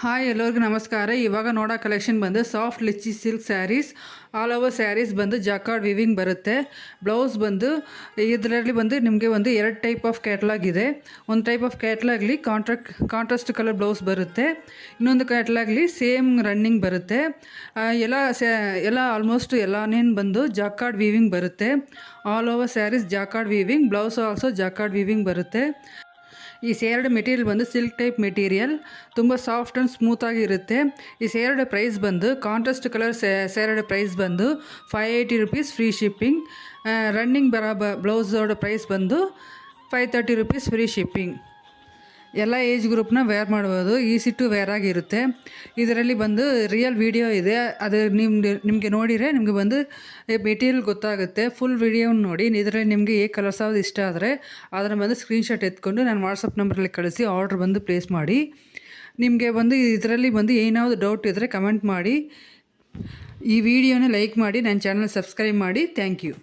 Hi ಎಲ್ಲರಿಗೂ ನಮಸ್ಕಾರ. ಇವಾಗ ನೋಡೋ ಕಲೆಕ್ಷನ್ ಬಂದು soft litchi silk sarees. All over sarees ಬಂದು ಜಾಕಾರ್ಡ್ ವಿವಿಂಗ್ ಬರುತ್ತೆ. ಬ್ಲೌಸ್ ಬಂದು ಇದರಲ್ಲಿ ಬಂದು ನಿಮಗೆ ಒಂದು 2 ಟೈಪ್ ಆಫ್ ಕ್ಯಾಟ್ಲಾಗ್ ಇದೆ. ಒಂದು ಟೈಪ್ ಆಫ್ ಕ್ಯಾಟ್ಲಾಗ್ಲಿ ಕಾಂಟ್ರಾಸ್ಟ್ ಕಲರ್ ಬ್ಲೌಸ್ ಬರುತ್ತೆ. ಇನ್ನೊಂದು ಕ್ಯಾಟ್ಲಾಗ್ಲಿ ಸೇಮ್ ರನ್ನಿಂಗ್ ಬರುತ್ತೆ. ಎಲ್ಲ ಆಲ್ಮೋಸ್ಟ್ ಎಲ್ಲನೇನು ಬಂದು ಜಾಕಾರ್ಡ್ ವಿವಿಂಗ್ ಬರುತ್ತೆ. All over saris jacquard weaving, blouse also jacquard weaving ಬರುತ್ತೆ. ಈ ಸೇರ್ಡ್ ಮೆಟೀರಿಯಲ್ ಬಂದು ಸಿಲ್ಕ್ ಟೈಪ್ ಮೆಟೀರಿಯಲ್, ತುಂಬ ಸಾಫ್ಟ್ ಆ್ಯಂಡ್ ಸ್ಮೂತಾಗಿರುತ್ತೆ. ಈ ಸೇರ್ಡ್ ಪ್ರೈಸ್ ಬಂದು ಕಾಂಟ್ರಾಸ್ಟ್ ಕಲರ್ ಸೇರ್ಡ್ ಪ್ರೈಸ್ ಬಂದು 580 rupees ಫ್ರೀ ಶಿಪ್ಪಿಂಗ್. ರನ್ನಿಂಗ್ ಬರೋ ಬ್ಲೌಸೋட ಪ್ರೈಸ್ ಬಂದು 530 rupees ಫ್ರೀ ಶಿಪ್ಪಿಂಗ್. ಎಲ್ಲ ಏಜ್ ಗ್ರೂಪ್ನ ವೇರ್ ಮಾಡ್ಬೋದು, ಈಸಿ ಟು ವೇರ್ ಆಗಿರುತ್ತೆ. ಇದರಲ್ಲಿ ಬಂದು ರಿಯಲ್ ವಿಡಿಯೋ ಇದೆ, ಅದು ನಿಮಗೆ ನೋಡಿದರೆ ನಿಮಗೆ ಬಂದು ಮೆಟೀರಿಯಲ್ ಗೊತ್ತಾಗುತ್ತೆ. ಫುಲ್ ವಿಡಿಯೋನ ನೋಡಿ. ಇದರಲ್ಲಿ ನಿಮಗೆ ಕಲರ್ಸ್ ಯಾವ್ದು ಇಷ್ಟ ಆದರೆ ಅದನ್ನು ಬಂದು ಸ್ಕ್ರೀನ್ಶಾಟ್ ಎತ್ಕೊಂಡು ನಾನು ವಾಟ್ಸಪ್ ನಂಬರಲ್ಲಿ ಕಳಿಸಿ ಆರ್ಡ್ರ್ ಬಂದು ಪ್ಲೇಸ್ ಮಾಡಿ. ನಿಮಗೆ ಬಂದು ಇದರಲ್ಲಿ ಬಂದು ಏನಾದರೂ ಡೌಟ್ ಇದ್ದರೆ ಕಮೆಂಟ್ ಮಾಡಿ. ಈ ವಿಡಿಯೋನ ಲೈಕ್ ಮಾಡಿ, ನನ್ನ ಚಾನಲ್ ಸಬ್ಸ್ಕ್ರೈಬ್ ಮಾಡಿ. Thank you.